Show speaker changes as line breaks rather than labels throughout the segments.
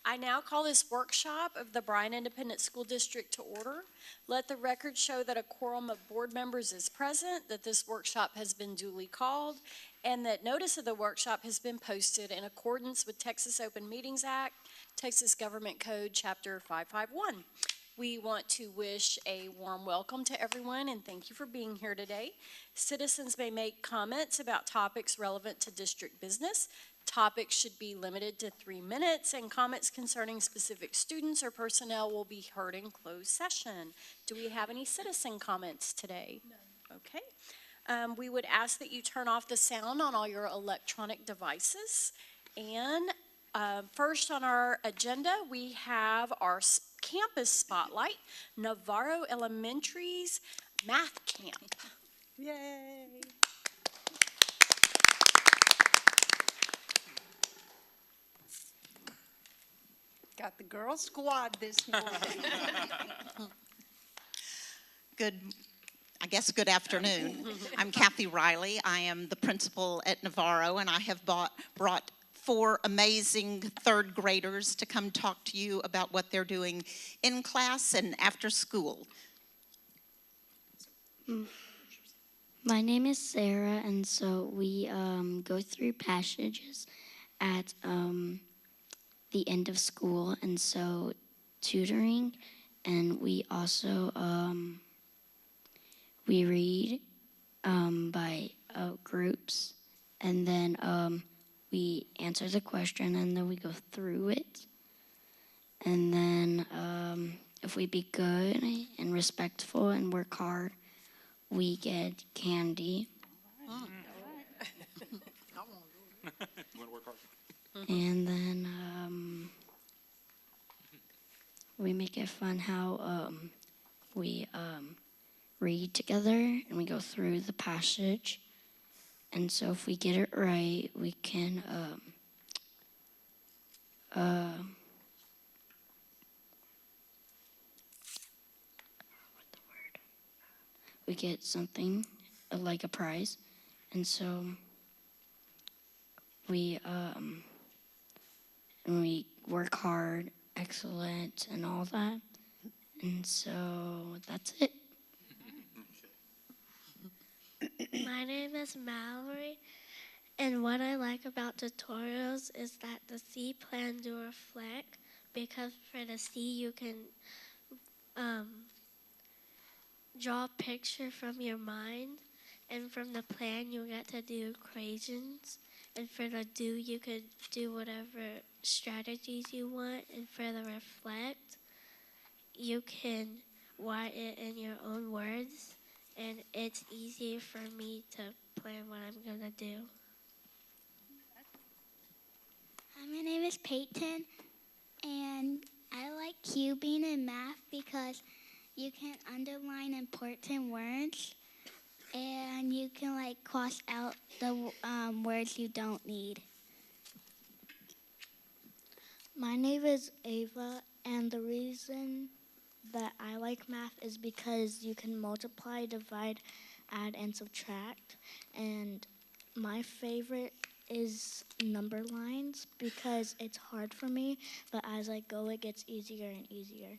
I now call this workshop of the Bryan Independent School District to order. Let the record show that a quorum of board members is present, that this workshop has been duly called, and that notice of the workshop has been posted in accordance with Texas Open Meetings Act, Texas Government Code, Chapter 551. We want to wish a warm welcome to everyone and thank you for being here today. Citizens may make comments about topics relevant to district business. Topics should be limited to 3 minutes, and comments concerning specific students or personnel will be heard in closed session. Do we have any citizen comments today? No. Okay. We would ask that you turn off the sound on all your electronic devices. And first on our agenda, we have our campus spotlight, Navarro Elementary's math camp.
Yay! Got the girl squad this morning.
Good afternoon. I'm Kathy Riley. I am the principal at Navarro, and I have brought 4 amazing third graders to come talk to you about what they're doing in class and after school.
My name is Sarah, and so we go through passages at the end of school, and so tutoring, and we also we read by groups, and then we answer the question, and then we go through it, and then if we be good and respectful and work hard, we get candy. And then we make it fun how we read together and we go through the passage. And so if we get it right, we can we get something like a prize. And so we work hard, excellent, and all that. And so that's it.
My name is Mallory, and what I like about tutorials is that the C plan do reflect, because for the C you can draw a picture from your mind, and from the plan you get to do equations, and for the do you could do whatever strategies you want, and for the reflect you can write it in your own words, and it's easier for me to plan what I'm gonna do.
Hi, my name is Peyton, and I like cubing in math because you can underline important words, and you can cross out the words you don't need.
My name is Ava, and the reason that I like math is because you can multiply, divide, add, and subtract. And my favorite is number lines because it's hard for me, but as I go, it gets easier and easier.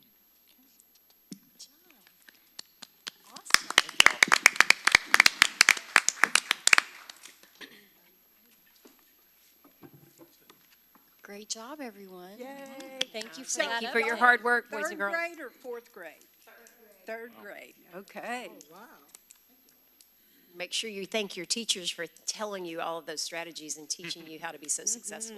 Great job, everyone.
Yay!
Thank you for
So,
that.
Thank you for your hard work, boys
Third
and girls.
grade or fourth grade? Third grade. Okay.
Oh, wow.
Make sure you thank your teachers for telling you all of those strategies and teaching you how to be so successful.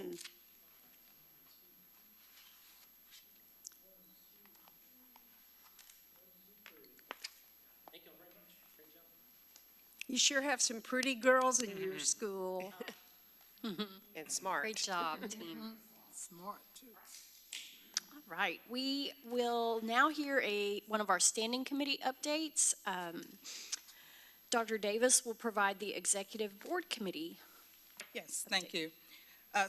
You sure have some pretty girls in your school.
And smart.
Great job, team.
Smart, too.
All right, we will now hear one of our standing committee updates. Dr. Davis will provide the executive board committee.
Yes, thank you.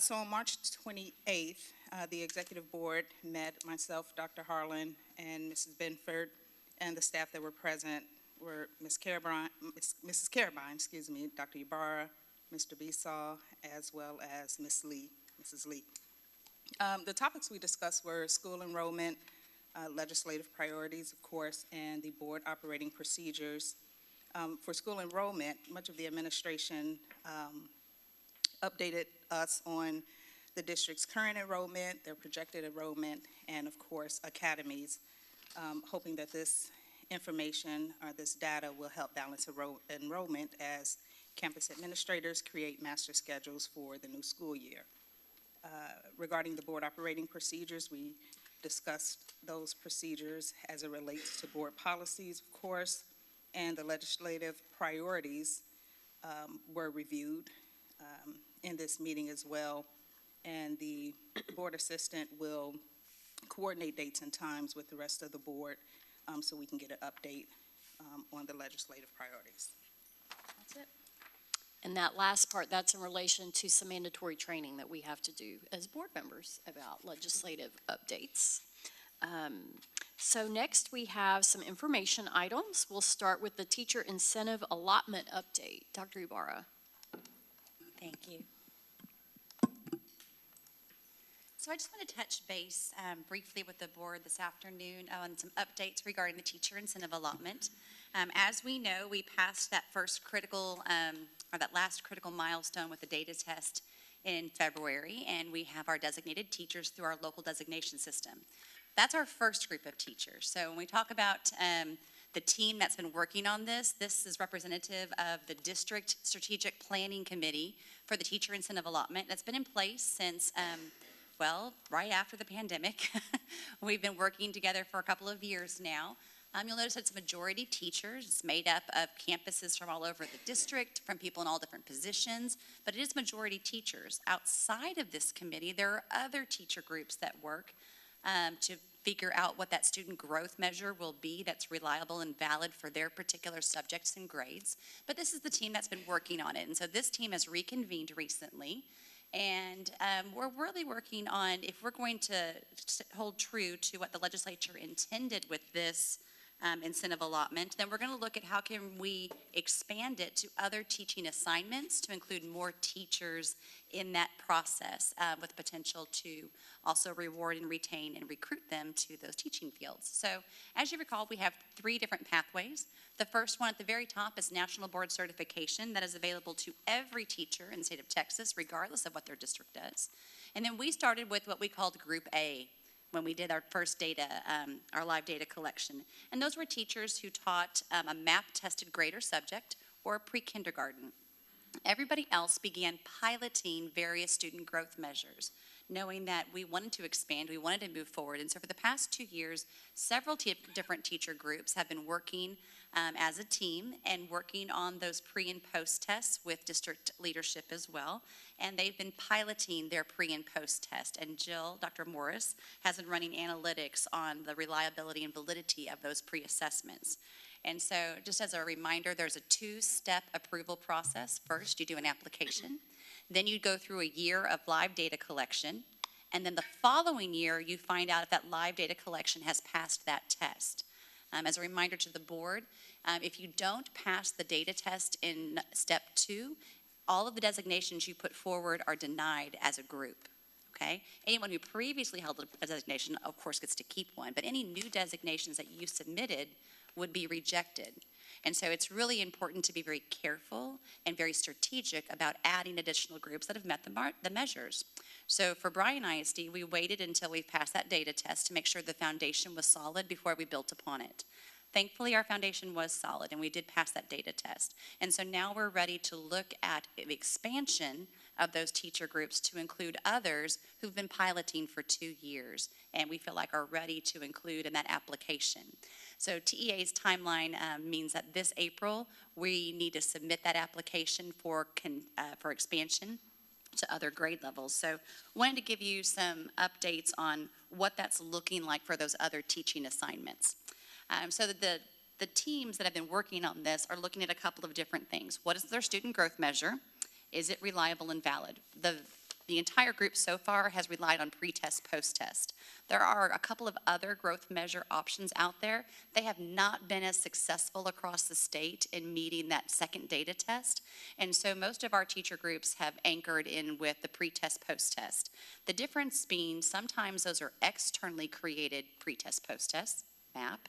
So on March 28th, the executive board met myself, Dr. Harlan, and Mrs. Benford, and the staff that were present were Mrs. Carabine, Dr. Ybarra, Mr. Besaw, as well as Mrs. Lee. The topics we discussed were school enrollment, legislative priorities, of course, and the board operating procedures. For school enrollment, much of the administration updated us on the district's current enrollment, their projected enrollment, and of course, academies, hoping that this information or this data will help balance enrollment as campus administrators create master schedules for the new school year. Regarding the board operating procedures, we discussed those procedures as it relates to board policies, of course, and the legislative priorities were reviewed in this meeting as well. And the board assistant will coordinate dates and times with the rest of the board so we can get an update on the legislative priorities.
That's it. And that last part, that's in relation to some mandatory training that we have to do as board members about legislative updates. So next we have some information items. We'll start with the teacher incentive allotment update. Dr. Ibarra.
Thank you. So I just want to touch base briefly with the board this afternoon on some updates regarding the teacher incentive allotment. As we know, we passed that first critical, or that last critical milestone with the data test in February, and we have our designated teachers through our local designation system. That's our first group of teachers. So when we talk about the team that's been working on this, this is representative of the District Strategic Planning Committee for the teacher incentive allotment. That's been in place since well, right after the pandemic. We've been working together for a couple of years now. You'll notice it's a majority teachers. It's made up of campuses from all over the district, from people in all different positions, but it is majority teachers. Outside of this committee, there are other teacher groups that work to figure out what that student growth measure will be that's reliable and valid for their particular subjects and grades. But this is the team that's been working on it. And so this team has reconvened recently. And we're really working on, if we're going to hold true to what the legislature intended with this incentive allotment, then we're going to look at how can we expand it to other teaching assignments to include more teachers in that process with potential to also reward and retain and recruit them to those teaching fields. So as you recall, we have 3 different pathways. The first one at the very top is National Board Certification that is available to every teacher in the state of Texas, regardless of what their district does. And then we started with what we called Group A when we did our first data, our live data collection. And those were teachers who taught a MAP-tested grade or subject or pre-kindergarten. Everybody else began piloting various student growth measures, knowing that we wanted to expand, we wanted to move forward. And so for the past 2 years, several different teacher groups have been working as a team and working on those pre and post tests with district leadership as well. And they've been piloting their pre and post test. And Jill, Dr. Morris, has been running analytics on the reliability and validity of those pre-assessments. And so just as a reminder, there's a 2-step approval process. First, you do an application. Then you go through a year of live data collection. And then the following year, you find out if that live data collection has passed that test. As a reminder to the board, if you don't pass the data test in step 2, all of the designations you put forward are denied as a group. Okay? Anyone who previously held a designation, of course, gets to keep one, but any new designations that you submitted would be rejected. And so it's really important to be very careful and very strategic about adding additional groups that have met the measures. So for Bryan ISD, we waited until we passed that data test to make sure the foundation was solid before we built upon it. Thankfully, our foundation was solid, and we did pass that data test. And so now we're ready to look at the expansion of those teacher groups to include others who've been piloting for 2 years, and we feel like are ready to include in that application. So TEA's timeline means that this April, we need to submit that application for expansion to other grade levels. So wanted to give you some updates on what that's looking like for those other teaching assignments. So that the teams that have been working on this are looking at a couple of different things. What is their student growth measure? Is it reliable and valid? The The entire group so far has relied on pre-test, post-test. There are a couple of other growth measure options out there. They have not been as successful across the state in meeting that second data test. And so most of our teacher groups have anchored in with the pre-test, post-test. The difference being sometimes those are externally created pre-test, post-test, MAP.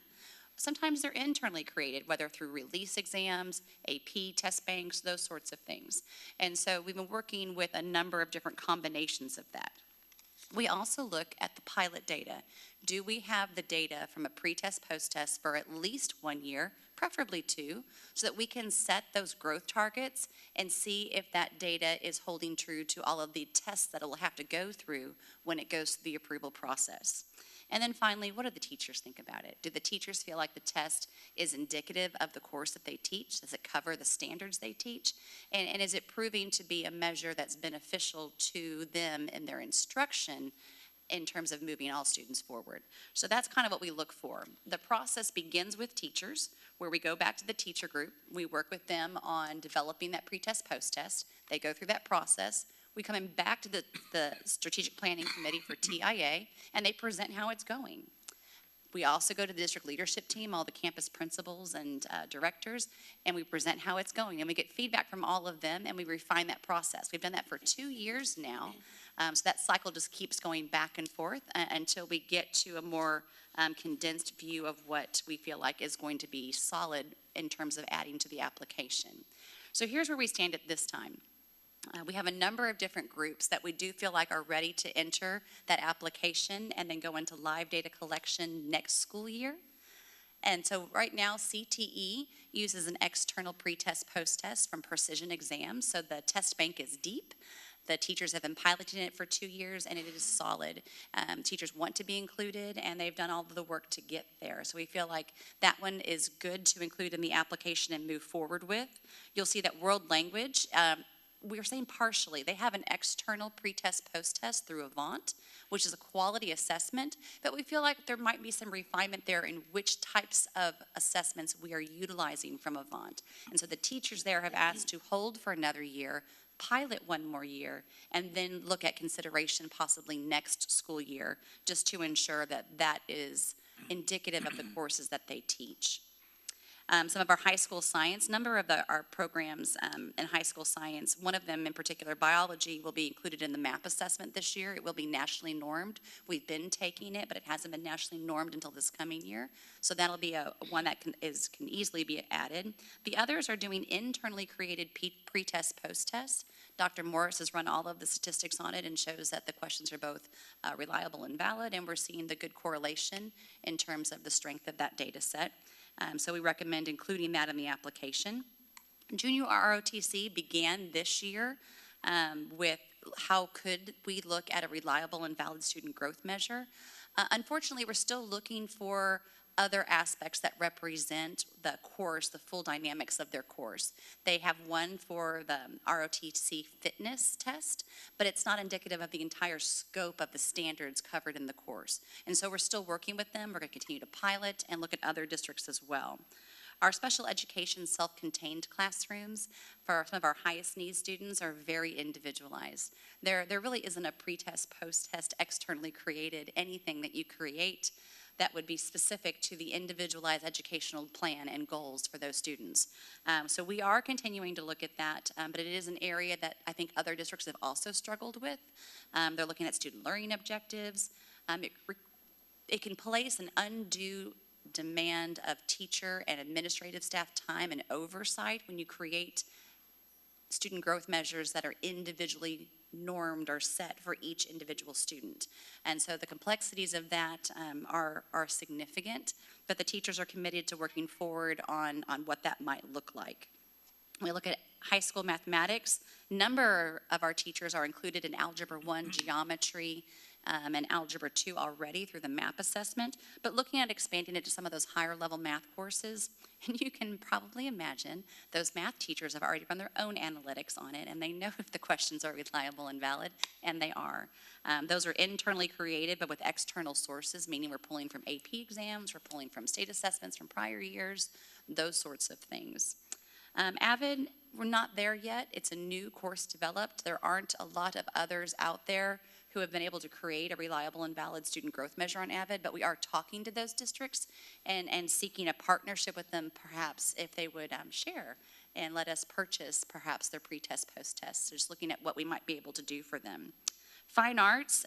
Sometimes they're internally created, whether through release exams, AP test banks, those sorts of things. And so we've been working with a number of different combinations of that. We also look at the pilot data. Do we have the data from a pre-test, post-test for at least 1 year, preferably 2, so that we can set those growth targets and see if that data is holding true to all of the tests that it will have to go through when it goes through the approval process. And then finally, what do the teachers think about it? Do the teachers feel like the test is indicative of the course that they teach? Does it cover the standards they teach? And is it proving to be a measure that's beneficial to them in their instruction in terms of moving all students forward? So that's kind of what we look for. The process begins with teachers, where we go back to the teacher group. We work with them on developing that pre-test, post-test. They go through that process. We come in back to the Strategic Planning Committee for TIA, and they present how it's going. We also go to the district leadership team, all the campus principals and directors, and we present how it's going. And we get feedback from all of them, and we refine that process. We've done that for 2 years now, so that cycle just keeps going back and forth until we get to a more condensed view of what we feel like is going to be solid in terms of adding to the application. So here's where we stand at this time. We have a number of different groups that we do feel like are ready to enter that application and then go into live data collection next school year. And so right now, CTE uses an external pre-test, post-test from Precision Exams. So the test bank is deep. The teachers have been piloting it for 2 years, and it is solid. Teachers want to be included, and they've done all of the work to get there. So we feel like that one is good to include in the application and move forward with. You'll see that world language, we're saying partially. They have an external pre-test, post-test through Avant, which is a quality assessment, but we feel like there might be some refinement there in which types of assessments we are utilizing from Avant. And so the teachers there have asked to hold for another year, pilot 1 more year, and then look at consideration possibly next school year, just to ensure that that is indicative of the courses that they teach. Some of our high school science, number of our programs in high school science, one of them in particular, biology, will be included in the MAP assessment this year. It will be nationally normed. We've been taking it, but it hasn't been nationally normed until this coming year. So that'll be one that can easily be added. The others are doing internally created pre-test, post-test. Dr. Morris has run all of the statistics on it and shows that the questions are both reliable and valid, and we're seeing the good correlation in terms of the strength of that data set. So we recommend including that in the application. Junior ROTC began this year with how could we look at a reliable and valid student growth measure. Unfortunately, we're still looking for other aspects that represent the course, the full dynamics of their course. They have one for the ROTC fitness test, but it's not indicative of the entire scope of the standards covered in the course. And so we're still working with them. We're going to continue to pilot and look at other districts as well. Our special education self-contained classrooms for some of our highest needs students are very individualized. There really isn't a pre-test, post-test, externally created anything that you create that would be specific to the individualized educational plan and goals for those students. So we are continuing to look at that, but it is an area that I think other districts have also struggled with. They're looking at student learning objectives. It can place an undue demand of teacher and administrative staff time and oversight when you create student growth measures that are individually normed or set for each individual student. And so the complexities of that are significant, but the teachers are committed to working forward on what that might look like. We look at high school mathematics. Number of our teachers are included in Algebra 1, Geometry, and Algebra 2 already through the MAP assessment, but looking at expanding it to some of those higher level math courses, and you can probably imagine those math teachers have already run their own analytics on it, and they know if the questions are reliable and valid, and they are. Those are internally created, but with external sources, meaning we're pulling from AP exams, we're pulling from state assessments from prior years, those sorts of things. AVID, we're not there yet. It's a new course developed. There aren't a lot of others out there who have been able to create a reliable and valid student growth measure on Avid, but we are talking to those districts and seeking a partnership with them, perhaps, if they would share and let us purchase perhaps their pre-test, post-test. So just looking at what we might be able to do for them. Fine arts,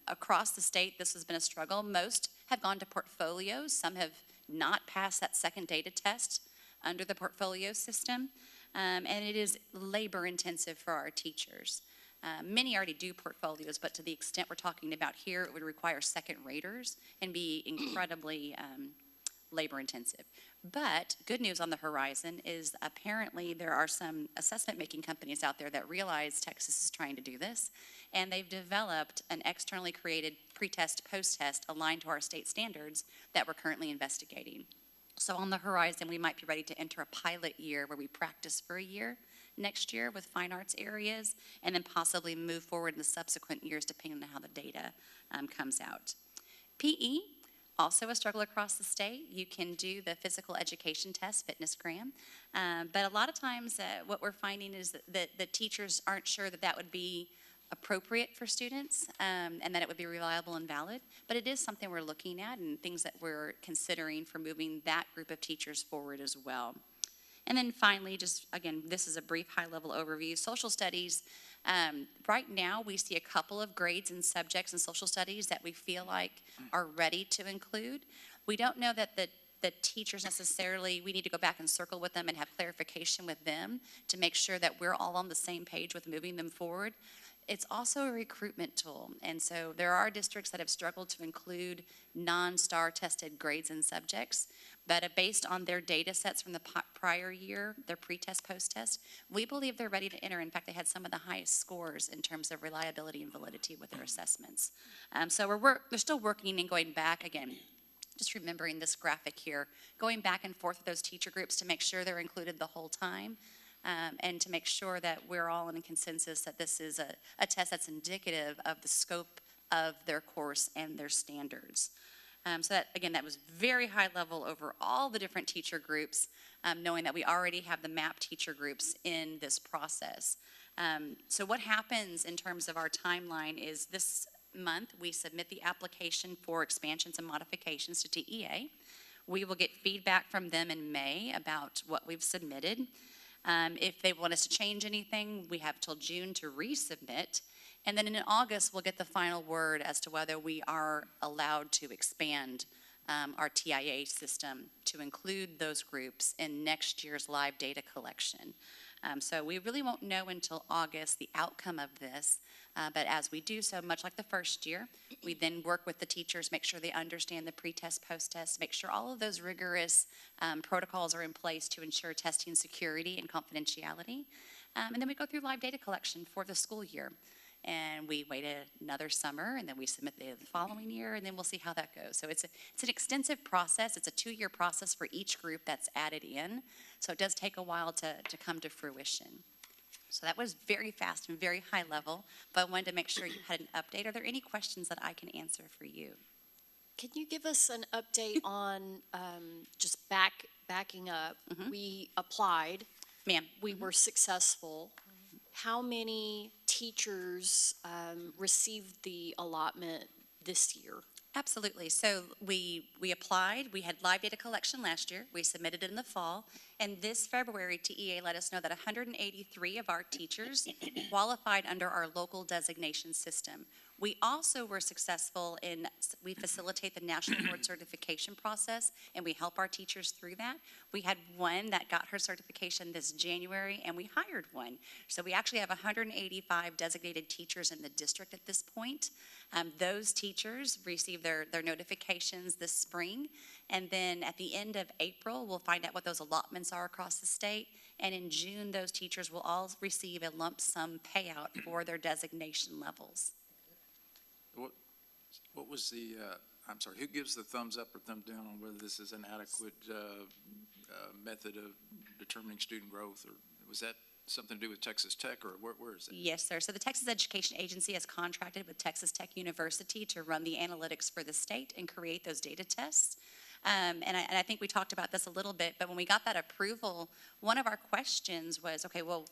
across the state, this has been a struggle. Most have gone to portfolios. Some have not passed that second data test under the portfolio system, and it is labor intensive for our teachers. Many already do portfolios, but to the extent we're talking about here, it would require second raters and be incredibly labor intensive. But good news on the horizon is apparently there are some assessment making companies out there that realize Texas is trying to do this, and they've developed an externally created pre-test, post-test aligned to our state standards that we're currently investigating. So on the horizon, we might be ready to enter a pilot year where we practice for a year next year with fine arts areas, and then possibly move forward in the subsequent years depending on how the data comes out. PE, also a struggle across the state. You can do the physical education test, FitnessGram, but a lot of times what we're finding is that the teachers aren't sure that that would be appropriate for students and that it would be reliable and valid, but it is something we're looking at and things that we're considering for moving that group of teachers forward as well. And then finally, just again, this is a brief high-level overview. Social studies, right now we see a couple of grades and subjects in social studies that we feel like are ready to include. We don't know that the teachers necessarily, we need to go back and circle with them and have clarification with them to make sure that we're all on the same page with moving them forward. It's also a recruitment tool, and so there are districts that have struggled to include non-STAR tested grades and subjects, but based on their data sets from the prior year, their pre-test, post-test, we believe they're ready to enter. In fact, they had some of the highest scores in terms of reliability and validity with their assessments. So they're still working and going back again. Just remembering this graphic here, going back and forth with those teacher groups to make sure they're included the whole time. And to make sure that we're all in a consensus that this is a test that's indicative of the scope of their course and their standards. So that, again, that was very high level over all the different teacher groups, knowing that we already have the MAP teacher groups in this process. So what happens in terms of our timeline is this month we submit the application for expansions and modifications to TEA. We will get feedback from them in May about what we've submitted. If they want us to change anything, we have till June to resubmit. And then in August, we'll get the final word as to whether we are allowed to expand our TIA system to include those groups in next year's live data collection. So we really won't know until August the outcome of this. But as we do so, much like the first year, we then work with the teachers, make sure they understand the pre-test, post-test, make sure all of those rigorous protocols are in place to ensure testing security and confidentiality. And then we go through live data collection for the school year. And we wait another summer, and then we submit the following year, and then we'll see how that goes. So it's an extensive process. It's a 2-year process for each group that's added in. So it does take a while to come to fruition. So that was very fast and very high level, but I wanted to make sure you had an update. Are there any questions that I can answer for you?
Can you give us an update on just backing up? We applied.
Ma'am.
We were successful. How many teachers received the allotment this year?
Absolutely. So we applied. We had live data collection last year. We submitted it in the fall. And this February, TEA let us know that 183 of our teachers qualified under our local designation system. We also were successful in, we facilitate the national board certification process, and we help our teachers through that. We had one that got her certification this January, and we hired one. So we actually have 185 designated teachers in the district at this point. Those teachers receive their notifications this spring, and then at the end of April, we'll find out what those allotments are across the state, and in June, those teachers will all receive a lump sum payout for their designation levels.
What was the, I'm sorry, who gives the thumbs up or thumbs down on whether this is an adequate method of determining student growth, or was that something to do with Texas Tech, or where is it?
Yes, sir. So the Texas Education Agency has contracted with Texas Tech University to run the analytics for the state and create those data tests. And I think we talked about this a little bit, but when we got that approval, one of our questions was, okay, well,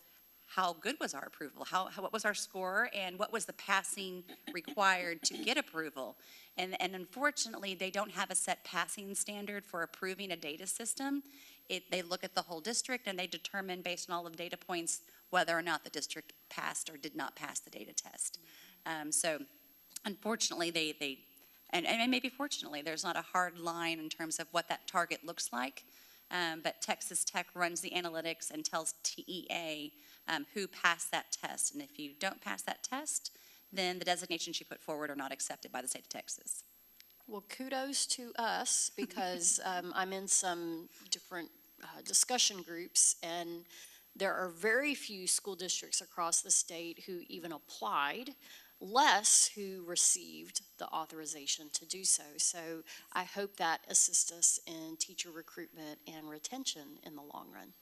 how good was our approval? What was our score, and what was the passing required to get approval? And unfortunately, they don't have a set passing standard for approving a data system. They look at the whole district, and they determine based on all of the data points whether or not the district passed or did not pass the data test. So unfortunately, and maybe fortunately, there's not a hard line in terms of what that target looks like. But Texas Tech runs the analytics and tells TEA who passed that test. And if you don't pass that test, then the designations you put forward are not accepted by the state of Texas.
Well, kudos to us, because I'm in some different discussion groups, and there are very few school districts across the state who even applied, less who received the authorization to do so. So I hope that assists us in teacher recruitment and retention in the long run.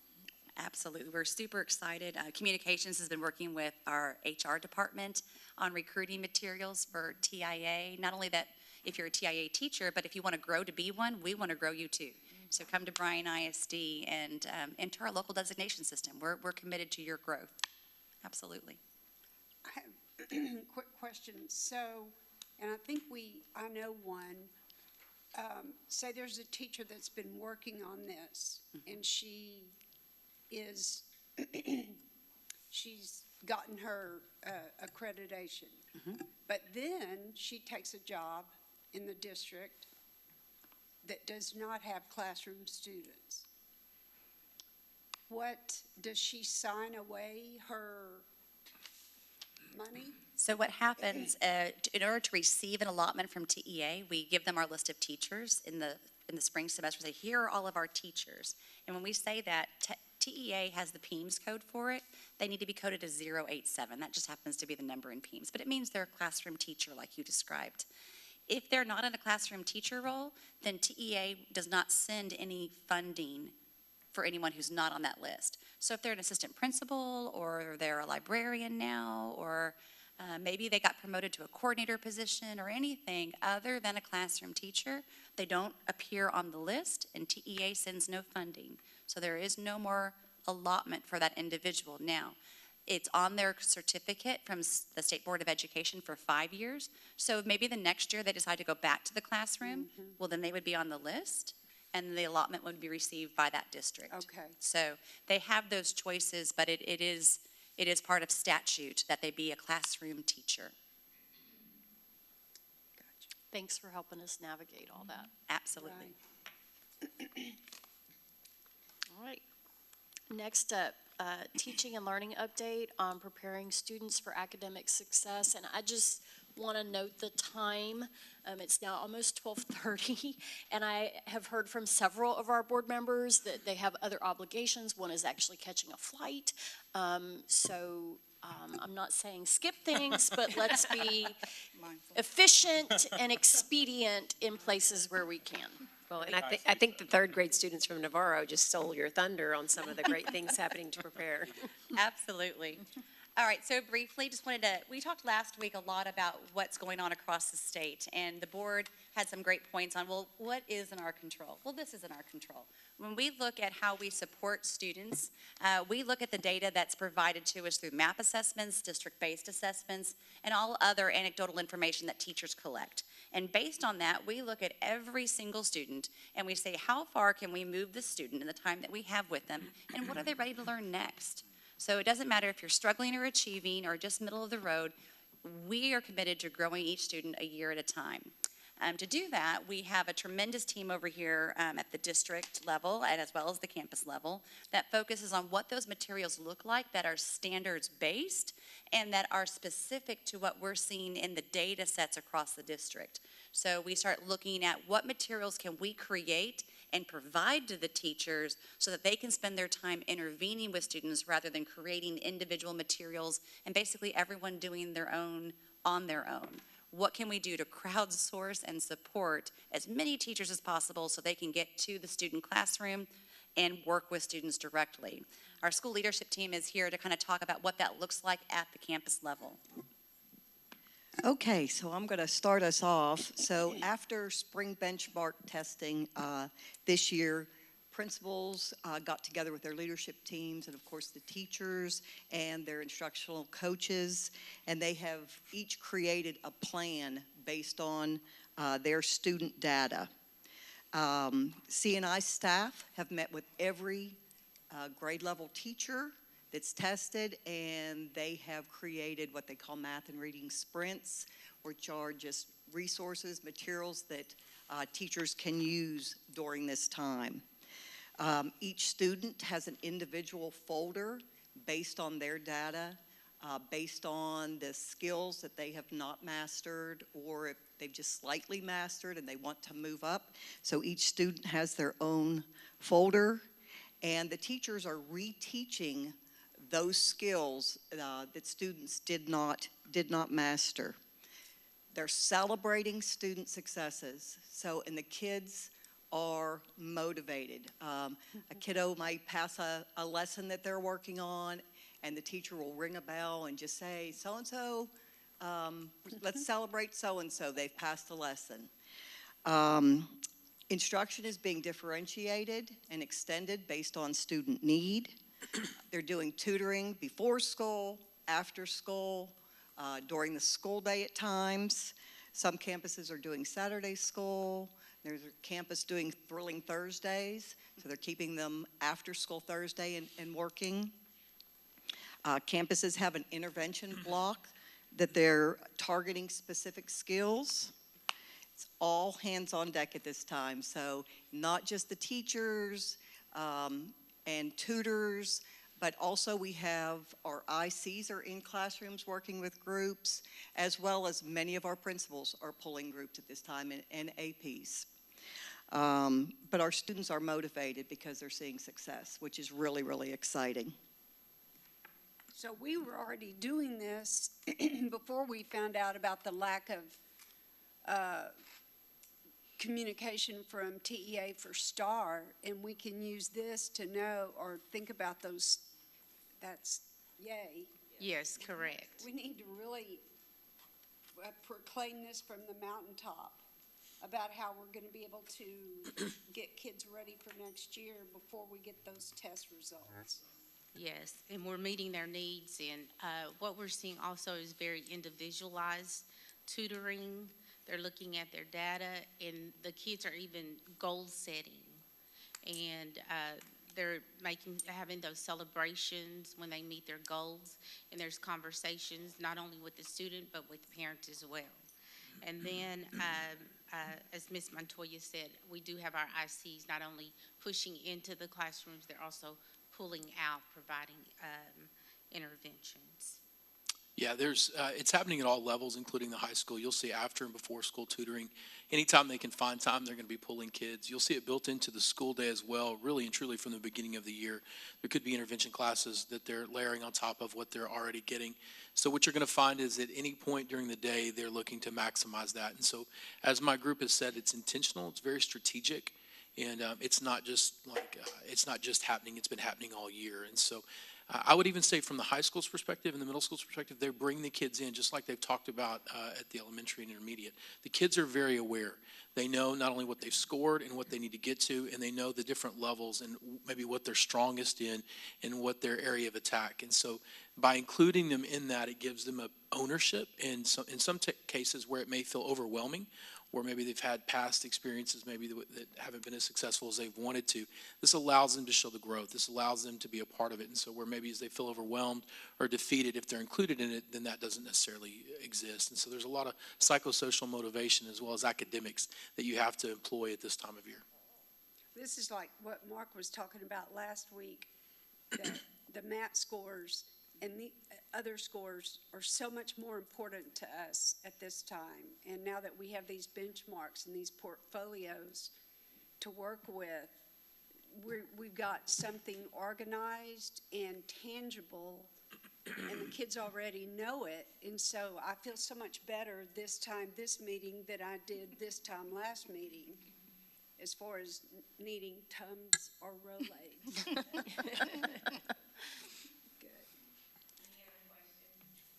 Absolutely. We're super excited. Communications has been working with our HR department on recruiting materials for TIA. Not only that, if you're a TIA teacher, but if you want to grow to be one, we want to grow you too. So come to Bryan ISD and enter our local designation system. We're committed to your growth. Absolutely.
I have quick question. So, and I know one, say there's a teacher that's been working on this, and she's gotten her accreditation, but then she takes a job in the district that does not have classroom students. What, does she sign away her money?
So what happens, in order to receive an allotment from TEA, we give them our list of teachers in the spring semester. Say, here are all of our teachers. And when we say that, TEA has the PEAMS code for it. They need to be coded as 087. That just happens to be the number in PEAMS. But it means they're a classroom teacher like you described. If they're not in a classroom teacher role, then TEA does not send any funding for anyone who's not on that list. So if they're an assistant principal, or they're a librarian now, or maybe they got promoted to a coordinator position or anything other than a classroom teacher, they don't appear on the list, and TEA sends no funding. So there is no more allotment for that individual. Now, it's on their certificate from the State Board of Education for 5 years. So maybe the next year they decide to go back to the classroom, well, then they would be on the list, and the allotment would be received by that district.
Okay.
So they have those choices, but it is part of statute that they be a classroom teacher.
Thanks for helping us navigate all that.
Absolutely.
All right. Next up, teaching and learning update on preparing students for academic success. And I just want to note the time. It's now almost 12:30, and I have heard from several of our board members that they have other obligations. One is actually catching a flight. I'm not saying skip things, but let's be efficient and expedient in places where we can.
Well, and I think the third grade students from Navarro just stole your thunder on some of the great things happening to prepare.
Absolutely. All right, so briefly, we talked last week a lot about what's going on across the state, and the board had some great points on, well, what is in our control? Well, this is in our control. When we look at how we support students, we look at the data that's provided to us through MAP assessments, district-based assessments, and all other anecdotal information that teachers collect. And based on that, we look at every single student, and we say, how far can we move the student in the time that we have with them, and what are they ready to learn next? So it doesn't matter if you're struggling or achieving or just middle of the road, we are committed to growing each student a year at a time. To do that, we have a tremendous team over here at the district level and as well as the campus level that focuses on what those materials look like that are standards-based and that are specific to what we're seeing in the data sets across the district. So we start looking at what materials can we create and provide to the teachers so that they can spend their time intervening with students rather than creating individual materials and basically everyone doing their own on their own. What can we do to crowdsource and support as many teachers as possible so they can get to the student classroom and work with students directly? Our school leadership team is here to kind of talk about what that looks like at the campus level.
Okay, so I'm going to start us off. So after spring benchmark testing this year, principals got together with their leadership teams and, of course, the teachers and their instructional coaches, and they have each created a plan based on their student data. CNI staff have met with every grade level teacher that's tested, and they have created what they call math and reading sprints, which are just resources, materials that teachers can use during this time. Each student has an individual folder based on their data, based on the skills that they have not mastered, or if they've just slightly mastered and they want to move up. So each student has their own folder, and the teachers are reteaching those skills that students did not master. They're celebrating student successes. So, and the kids are motivated. A kiddo might pass a lesson that they're working on, and the teacher will ring a bell and just say, so-and-so, let's celebrate so-and-so, they've passed a lesson. Instruction is being differentiated and extended based on student need. They're doing tutoring before school, after school, during the school day at times. Some campuses are doing Saturday school. There's a campus doing Thrilling Thursdays, so they're keeping them after school Thursday and working. Campuses have an intervention block that they're targeting specific skills. It's all hands on deck at this time, so not just the teachers and tutors, but also we have our ICs are in classrooms working with groups, as well as many of our principals are pulling groups at this time, and APs. But our students are motivated because they're seeing success, which is really, really exciting.
So we were already doing this before we found out about the lack of communication from TEA for STAR, and we can use this to know or think about those. That's yay.
Yes, correct.
We need to really proclaim this from the mountaintop about how we're going to be able to get kids ready for next year before we get those test results.
Yes, and we're meeting their needs, and what we're seeing also is very individualized tutoring. They're looking at their data, and the kids are even goal setting, and they're having those celebrations when they meet their goals, and there's conversations not only with the student but with the parents as well. And then, as Ms. Montoya said, we do have our ICs not only pushing into the classrooms, they're also pulling out, providing interventions.
Yeah, it's happening at all levels, including the high school. You'll see after and before school tutoring. Anytime they can find time, they're going to be pulling kids. You'll see it built into the school day as well, really and truly from the beginning of the year. There could be intervention classes that they're layering on top of what they're already getting. So what you're going to find is at any point during the day, they're looking to maximize that. And so as my group has said, it's intentional, it's very strategic. And it's not just happening, it's been happening all year. And so I would even say from the high school's perspective and the middle school's perspective, they're bringing the kids in just like they've talked about at the elementary and intermediate. The kids are very aware. They know not only what they've scored and what they need to get to, and they know the different levels and maybe what they're strongest in and what their area of attack. And so by including them in that, it gives them a ownership, and so in some cases where it may feel overwhelming, or maybe they've had past experiences maybe that haven't been as successful as they've wanted to. This allows them to show the growth. This allows them to be a part of it. And so where maybe as they feel overwhelmed or defeated, if they're included in it, then that doesn't necessarily exist. And so there's a lot of psychosocial motivation as well as academics that you have to employ at this time of year.
This is like what Mark was talking about last week, that the MAT scores and the other scores are so much more important to us at this time. And now that we have these benchmarks and these portfolios to work with, we've got something organized and tangible, and the kids already know it. And so I feel so much better this time, this meeting, than I did this time last meeting, as far as needing Tums or Rolaids.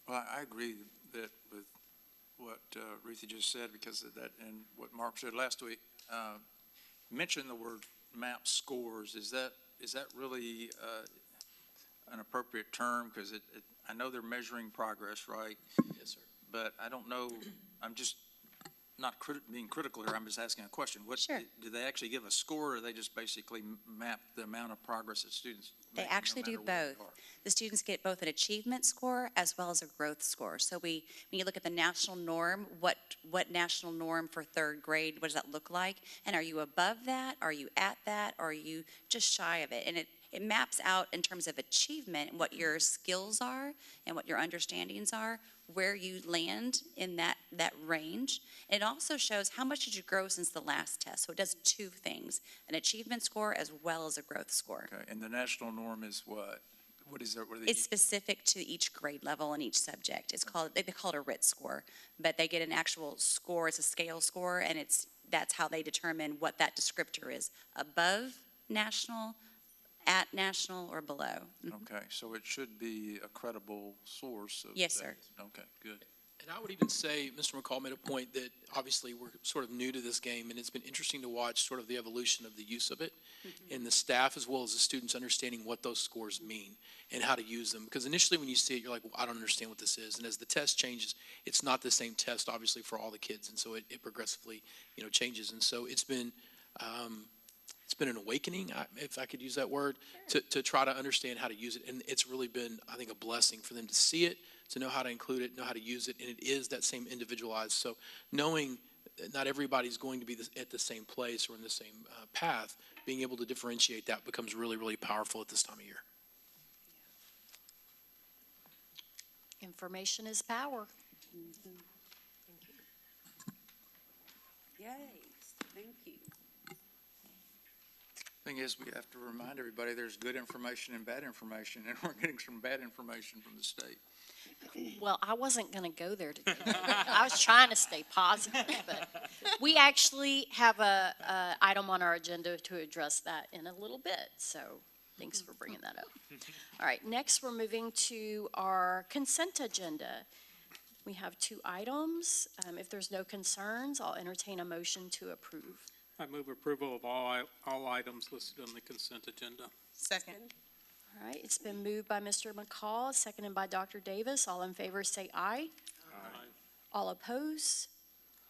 Well, I agree that with what Ruthie just said because of that, and what Mark said last week. Mention the word MAP scores. Is that really an appropriate term? Because I know they're measuring progress, right?
Yes, sir.
But I don't know. I'm just not being critical here. I'm just asking a question.
Sure.
Do they actually give a score, or they just basically map the amount of progress that students
They
make,
actually
no
do
matter where
both.
they are?
The students get both an achievement score as well as a growth score. So when you look at the national norm, what national norm for third grade, what does that look like? And are you above that? Are you at that? Or are you just shy of it? And it maps out in terms of achievement and what your skills are and what your understandings are, where you land in that range. It also shows how much did you grow since the last test. So it does two things, an achievement score as well as a growth score.
Okay, and the national norm is what? What is that? What are they?
It's specific to each grade level and each subject. It's called, they call it a RIT score, but they get an actual score. It's a scale score, and that's how they determine what that descriptor is, above national, at national, or below.
Okay, so it should be a credible source of
Yes,
that.
sir.
Okay, good.
And I would even say, Mr. McCall made a point that obviously we're sort of new to this game, and it's been interesting to watch sort of the evolution of the use of it, and the staff as well as the students understanding what those scores mean and how to use them. Because initially when you see it, you're like, well, I don't understand what this is. And as the test changes, it's not the same test, obviously, for all the kids. And so it progressively, changes. And so it's been an awakening, if I could use that word, to try to understand how to use it. And it's really been, I think, a blessing for them to see it, to know how to include it, know how to use it. And it is that same individualized. So knowing that not everybody's going to be at the same place or in the same path, being able to differentiate that becomes really, really powerful at this time of year.
Information is power.
Yay, thank you.
Thing is, we have to remind everybody there's good information and bad information, and we're getting some bad information from the state.
Well, I wasn't going to go there today. I was trying to stay positive, but we actually have a item on our agenda to address that in a little bit. So thanks for bringing that up. All right, next we're moving to our consent agenda. We have two items. If there's no concerns, I'll entertain a motion to approve.
I move approval of all items listed on the consent agenda.
Second.
All right, it's been moved by Mr. McCall, seconded by Dr. Davis. All in favor say aye.
Aye.
All opposed?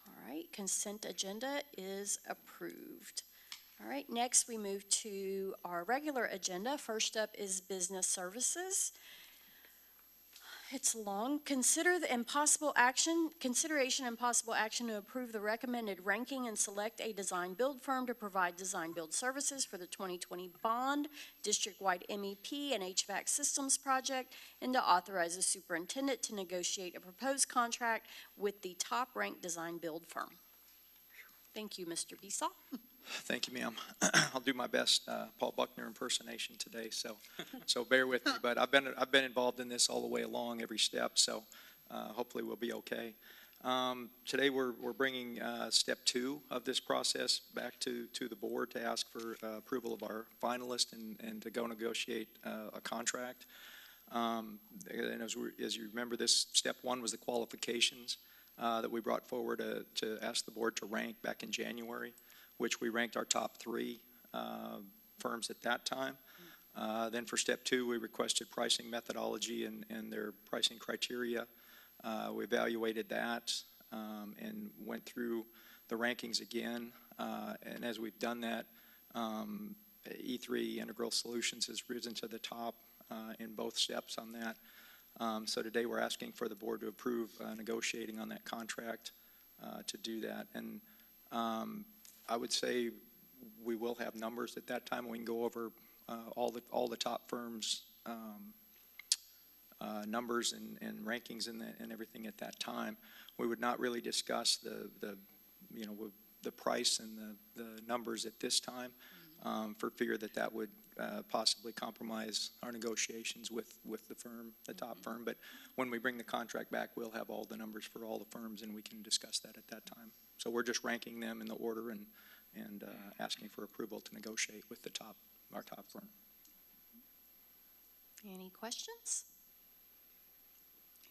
All right, consent agenda is approved. All right, next we move to our regular agenda. First up is business services. It's long. Consideration and possible action to approve the recommended ranking and select a design-build firm to provide design-build services for the 2020 bond, district-wide MEP and HVAC systems project, and to authorize the superintendent to negotiate a proposed contract with the top-ranked design-build firm. Thank you, Mr. Besaw.
Thank you, ma'am. I'll do my best Paul Buckner impersonation today, so bear with me. But I've been involved in this all the way along, every step, so hopefully we'll be okay. Today we're bringing step 2 of this process back to the board to ask for approval of our finalist and to go negotiate a contract. And as you remember, this step 1 was the qualifications that we brought forward to ask the board to rank back in January, which we ranked our top 3 firms at that time. Then for step 2, we requested pricing methodology and their pricing criteria. We evaluated that and went through the rankings again. And as we've done that, E3 Integral Solutions has risen to the top in both steps on that. So today we're asking for the board to approve negotiating on that contract to do that. And I would say we will have numbers at that time. We can go over all the top firms' numbers and rankings and everything at that time. We would not really discuss the price and the numbers at this time for fear that would possibly compromise our negotiations with the firm, the top firm. But when we bring the contract back, we'll have all the numbers for all the firms, and we can discuss that at that time. So we're just ranking them in the order and asking for approval to negotiate with our top firm.
Any questions?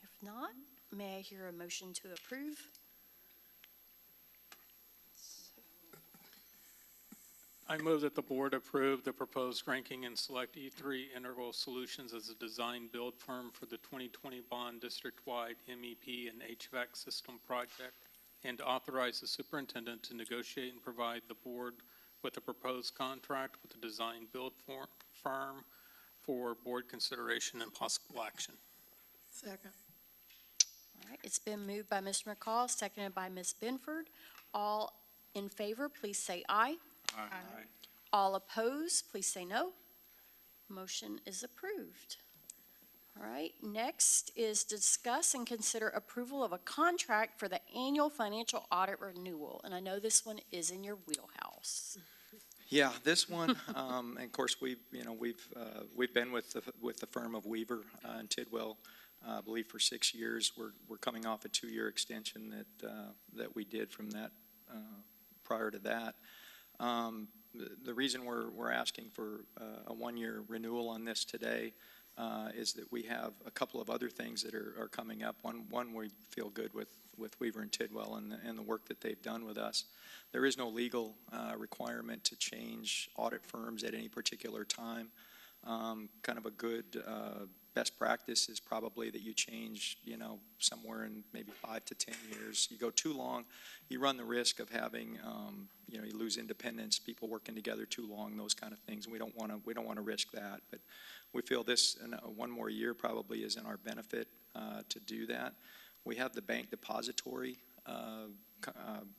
If not, may I hear a motion to approve?
I move that the board approve the proposed ranking and select E3 Integral Solutions as a design build firm for the 2020 bond district-wide MEP and HVAC system project, and authorize the superintendent to negotiate and provide the board with a proposed contract with the design build firm for board consideration and possible action.
Second.
All right, it's been moved by Mr. McCall, seconded by Ms. Binford. All in favor, please say aye.
Aye.
All opposed, please say no. Motion is approved. All right, next is discuss and consider approval of a contract for the annual financial audit renewal. And I know this one is in your wheelhouse.
Yeah, this one, and of course, we've been with the firm of Weaver and Tidwell, I believe for 6 years. We're coming off a 2-year extension that we did from that prior to that. The reason we're asking for a 1-year renewal on this today is that we have a couple of other things that are coming up. One we feel good with Weaver and Tidwell and the work that they've done with us. There is no legal requirement to change audit firms at any particular time. Kind of a good best practice is probably that you change, somewhere in maybe 5 to 10 years. You go too long, you run the risk of having, you lose independence, people working together too long, those kind of things. We don't want to risk that. But we feel this 1 more year probably is in our benefit to do that. We have the bank depository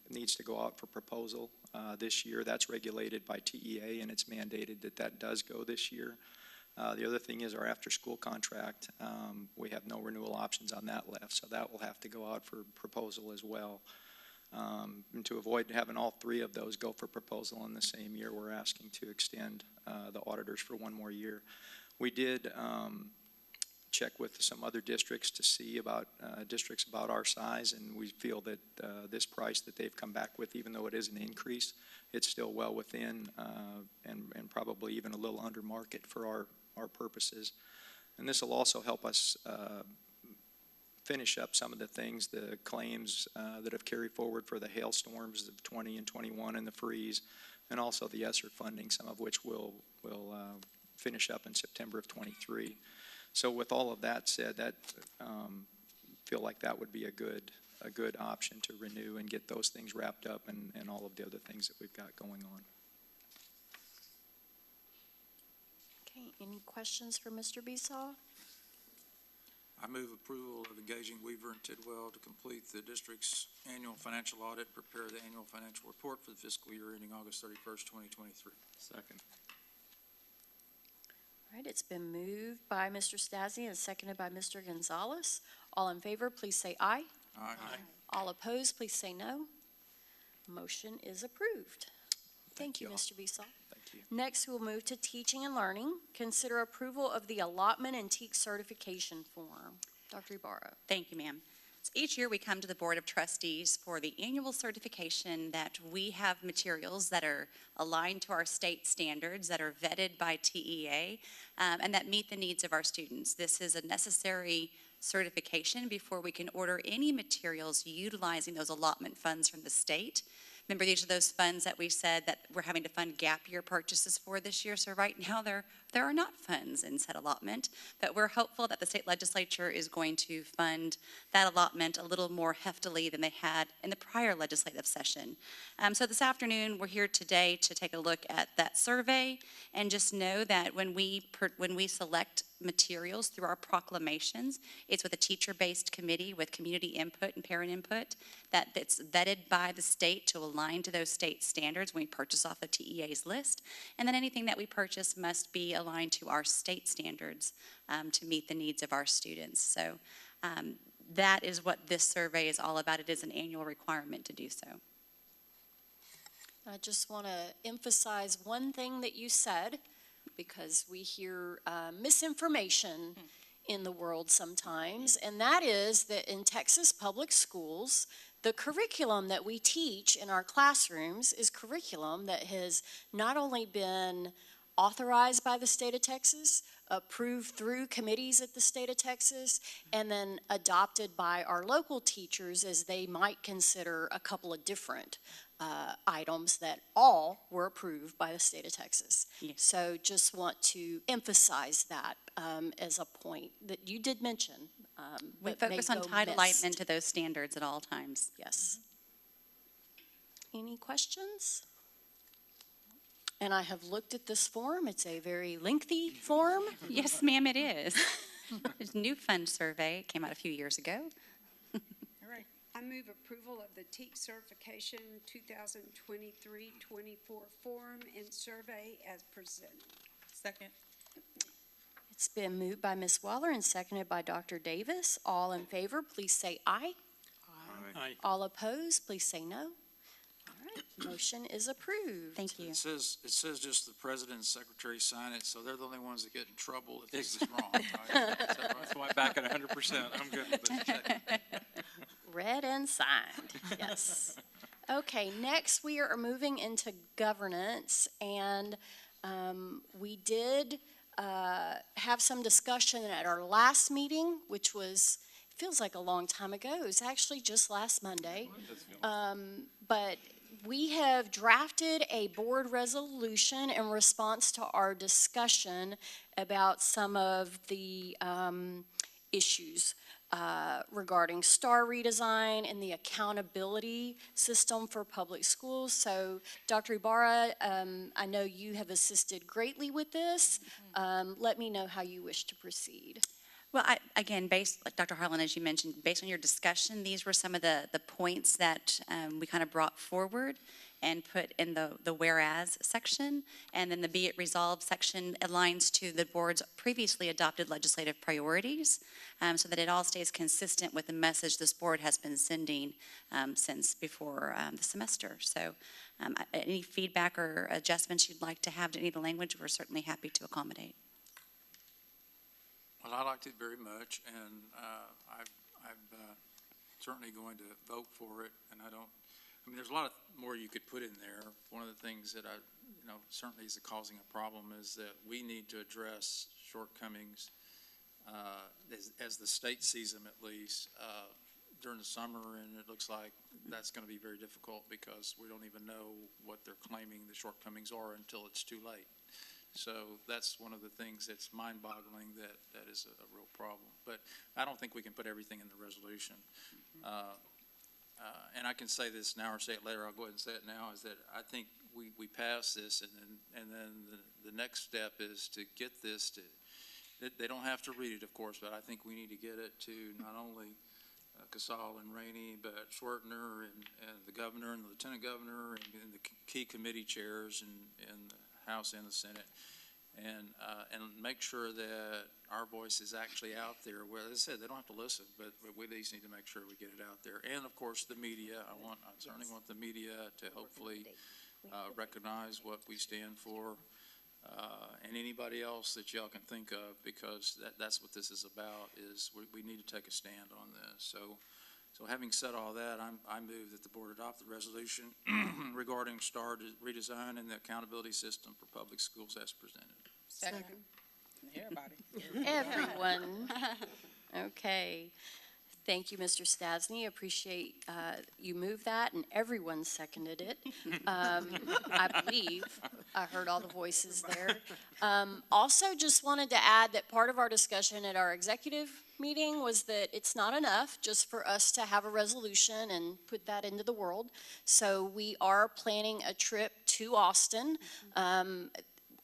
needs to go out for proposal this year. That's regulated by TEA, and it's mandated that does go this year. The other thing is our after-school contract. We have no renewal options on that left, so that will have to go out for proposal as well. And to avoid having all 3 of those go for proposal in the same year, we're asking to extend the auditors for 1 more year. We did check with some other districts to see about districts about our size, and we feel that this price that they've come back with, even though it is an increase, it's still well within and probably even a little under market for our purposes. And this will also help us finish up some of the things, the claims that have carried forward for the hailstorms of 20 and 21 and the freeze, and also the ESSER funding, some of which will finish up in September of 23. So with all of that said, that feel like that would be a good option to renew and get those things wrapped up and all of the other things that we've got going on.
Okay, any questions for Mr. Besaw?
I move approval of engaging Weaver and Tidwell to complete the district's annual financial audit, prepare the annual financial report for the fiscal year ending August 31st, 2023.
Second.
All right, it's been moved by Mr. Stassi and seconded by Mr. Gonzalez. All in favor, please say aye.
Aye.
All opposed, please say no. Motion is approved. Thank you, Mr. Besaw.
Thank you.
Next, we'll move to teaching and learning. Consider approval of the allotment and TEAC certification form. Dr. Ibarra.
Thank you, ma'am. So each year we come to the Board of Trustees for the annual certification that we have materials that are aligned to our state standards, that are vetted by TEA, and that meet the needs of our students. This is a necessary certification before we can order any materials utilizing those allotment funds from the state. Remember, these are those funds that we said that we're having to fund gap year purchases for this year. So right now there are not funds in said allotment, but we're hopeful that the state legislature is going to fund that allotment a little more heftily than they had in the prior legislative session. So this afternoon, we're here today to take a look at that survey and just know that when we select materials through our proclamations, it's with a teacher-based committee with community input and parent input that's vetted by the state to align to those state standards when we purchase off of TEA's list. And then anything that we purchase must be aligned to our state standards to meet the needs of our students. So that is what this survey is all about. It is an annual requirement to do so.
I just want to emphasize one thing that you said, because we hear misinformation in the world sometimes, and that is that in Texas public schools, the curriculum that we teach in our classrooms is curriculum that has not only been authorized by the state of Texas, approved through committees at the state of Texas, and then adopted by our local teachers as they might consider a couple of different items that all were approved by the state of Texas.
Yes.
So just want to emphasize that as a point that you did mention.
We
but may
focus on
go
tight
missed.
alignment to those standards at all times.
Yes. Any questions? And I have looked at this form. It's a very lengthy form.
Yes, ma'am, it is. It's a new fund survey. It came out a few years ago.
I move approval of the TEAC certification 2023-24 form and survey as presented.
Second.
It's been moved by Ms. Waller and seconded by Dr. Davis. All in favor, please say aye.
Aye.
All opposed, please say no. All right, motion is approved.
Thank you.
It says just the president and secretary sign it, so they're the only ones that get in trouble if this is wrong. Right?
That's why I back at 100%. I'm good with it.
Read and signed, yes. Okay, next we are moving into governance, and we did have some discussion at our last meeting, which was, feels like a long time ago. It was actually just last Monday. But we have drafted a board resolution in response to our discussion about some of the issues regarding STAR redesign and the accountability system for public schools. So, Dr. Ibarra, I know you have assisted greatly with this. Let me know how you wish to proceed.
Well, again, based, like Dr. Harlan, as you mentioned, based on your discussion, these were some of the points that we kind of brought forward and put in the whereas section. And then the be it resolved section aligns to the board's previously adopted legislative priorities so that it all stays consistent with the message this board has been sending since before the semester. So any feedback or adjustments you'd like to have to any of the language, we're certainly happy to accommodate.
Well, I liked it very much, and I'm certainly going to vote for it. And I mean, there's a lot more you could put in there. One of the things that certainly is causing a problem is that we need to address shortcomings as the state sees them, at least during the summer. And it looks like that's going to be very difficult because we don't even know what they're claiming the shortcomings are until it's too late. So that's one of the things that's mind-boggling, that is a real problem. But I don't think we can put everything in the resolution. And I can say this now or say it later, I'll go ahead and say it now, is that I think we pass this, and then the next step is to get this to, they don't have to read it, of course, but I think we need to get it to not only Casal and Rainey, but Schwartner and the governor and the lieutenant governor and the key committee chairs in the House and the Senate, and make sure that our voice is actually out there. Well, as I said, they don't have to listen, but we at least need to make sure we get it out there. And of course, the media. I certainly want the media to hopefully recognize what we stand for, and anybody else that y'all can think of, because that's what this is about. Is we need to take a stand on this. So having said all that, I move that the board adopt the resolution regarding STAR redesign and the accountability system for public schools as presented.
Second. Everybody.
Everyone. Okay. Thank you, Mr. Stasny. Appreciate you moved that, and everyone seconded it. I believe I heard all the voices there. Also, just wanted to add that part of our discussion at our executive meeting was that it's not enough just for us to have a resolution and put that into the world. So we are planning a trip to Austin.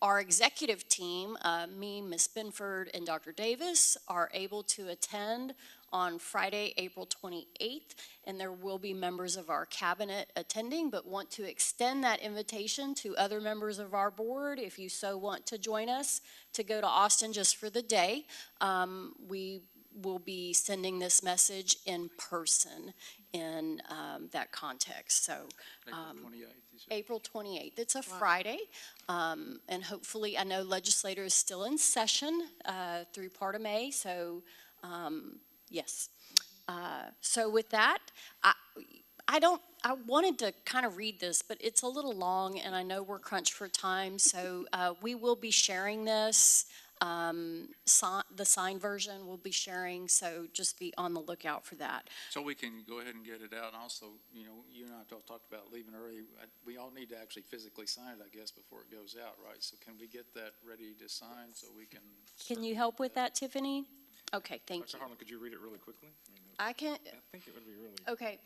Our executive team, me, Ms. Binford, and Dr. Davis, are able to attend on Friday, April 28th, and there will be members of our cabinet attending, but want to extend that invitation to other members of our board if you so want to join us to go to Austin just for the day. We will be sending this message in person in that context. So April 28th. It's a Friday, and hopefully, I know legislators is still in session through part of May, so yes. So with that, I wanted to kind of read this, but it's a little long, and I know we're crunched for time, so we will be sharing this. The signed version we'll be sharing, so just be on the lookout for that.
So we can go ahead and get it out, and also, you and I talked about leaving early. We all need to actually physically sign it, I guess, before it goes out, right? So can we get that ready to sign so we can?
Can you help with that, Tiffany? Okay, thank you.
Dr. Harlan, could you read it really quickly?
I can.
I think it would be really.
Okay.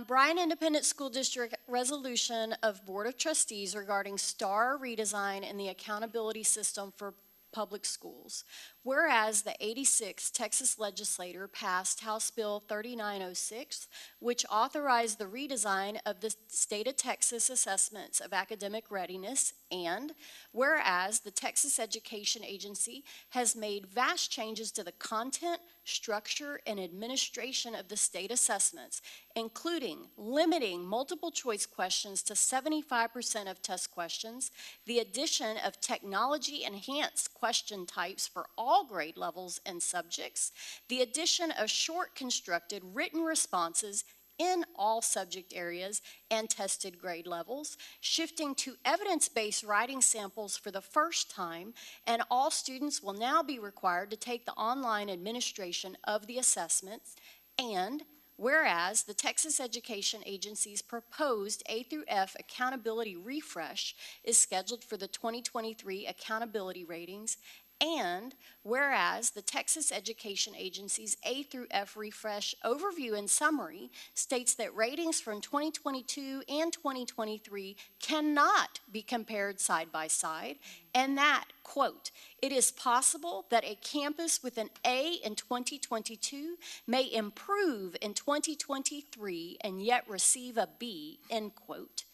Bryan Independent School District Resolution of Board of Trustees regarding STAR redesign and the accountability system for public schools. Whereas the 86th Texas legislature passed House Bill 3906, which authorized the redesign of the state of Texas assessments of academic readiness, and whereas the Texas Education Agency has made vast changes to the content, structure, and administration of the state assessments, including limiting multiple choice questions to 75% of test questions, the addition of technology-enhanced question types for all grade levels and subjects, the addition of short constructed written responses in all subject areas and tested grade levels, shifting to evidence-based writing samples for the first time, and all students will now be required to take the online administration of the assessments, and whereas the Texas Education Agency's proposed A through F accountability refresh is scheduled for the 2023 accountability ratings, and whereas the Texas Education Agency's A through F refresh overview and summary states that ratings from 2022 and 2023 cannot be compared side by side, and that, quote, it is possible that a campus with an A in 2022 may improve in 2023 and yet receive a B, end quote.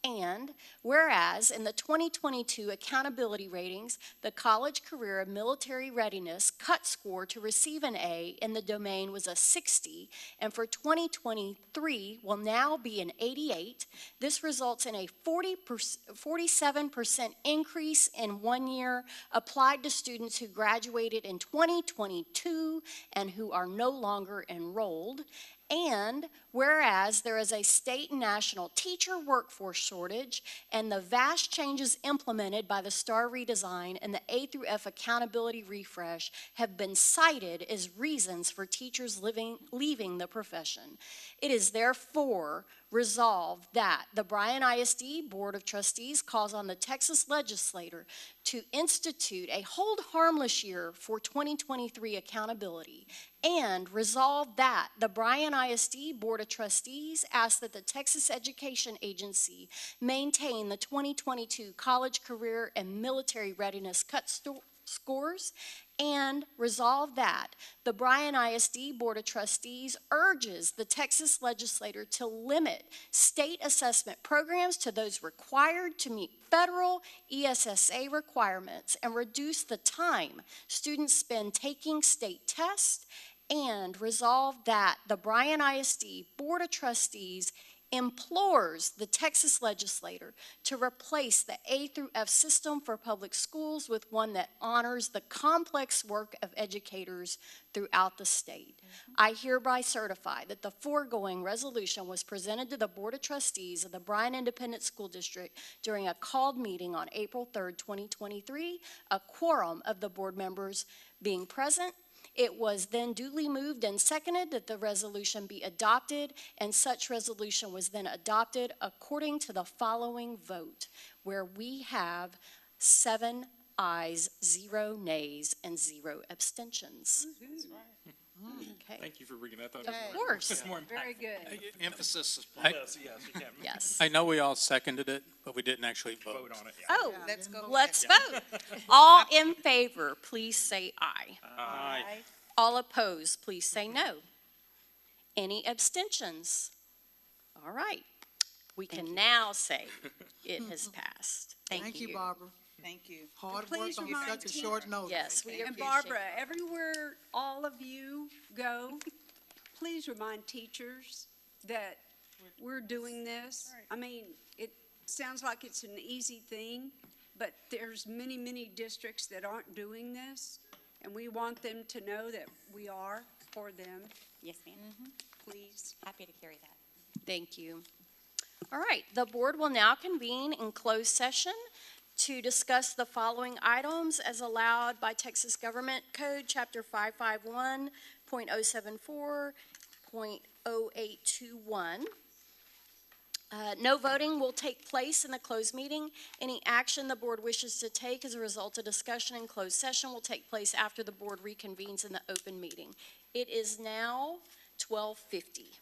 And whereas in the 2022 accountability ratings, the College Career of Military Readiness cut score to receive an A in the domain was a 60, and for 2023 will now be an 88. This results in a 47% increase in 1 year applied to students who graduated in 2022 and who are no longer enrolled. And whereas there is a state and national teacher workforce shortage, and the vast changes implemented by the STAR redesign and the A through F accountability refresh have been cited as reasons for teachers leaving the profession. It is therefore resolved that the Bryan ISD Board of Trustees calls on the Texas legislature to institute a hold harmless year for 2023 accountability, and resolved that the Bryan ISD Board of Trustees ask that the Texas Education Agency maintain the 2022 College Career and Military Readiness cut scores, and resolve that the Bryan ISD Board of Trustees urges the Texas legislature to limit state assessment programs to those required to meet federal ESSA requirements and reduce the time students spend taking state tests, and resolve that the Bryan ISD Board of Trustees implores the Texas legislature to replace the A through F system for public schools with one that honors the complex work of educators throughout the state. I hereby certify that the foregoing resolution was presented to the Board of Trustees of the Bryan Independent School District during a called meeting on April 3rd, 2023, a quorum of the board members being present. It was then duly moved and seconded that the resolution be adopted, and such resolution was then adopted according to the following vote, where we have 7 ayes, 0 nays, and 0 abstentions. Okay.
Thank you for reading that.
Of course.
That's more
Very good.
Emphasis.
Yes, you can.
Yes.
I know we all seconded it, but we didn't actually vote.
Vote on it.
Oh,
Let's go.
let's vote. All in favor, please say aye.
Aye.
All opposed, please say no. Any abstentions? All right. We can now say it has passed. Thank you.
Barbara.
Thank you.
Hard
Please
work on
remind
such a short notice.
Yes, we
And
appreciate
Barbara,
it.
everywhere all of you go, please remind teachers that we're doing this. I mean, it sounds like it's an easy thing, but there's many, many districts that aren't doing this, and we want them to know that we are for them.
Yes, ma'am.
Please.
Happy to carry that.
Thank you. All right, the board will now convene in closed session to discuss the following items as allowed by Texas Government Code, Chapter 551.074.0821. No voting will take place in the closed meeting. Any action the board wishes to take as a result of discussion in closed session will take place after the board reconvenes in the open meeting. It is now 12:50.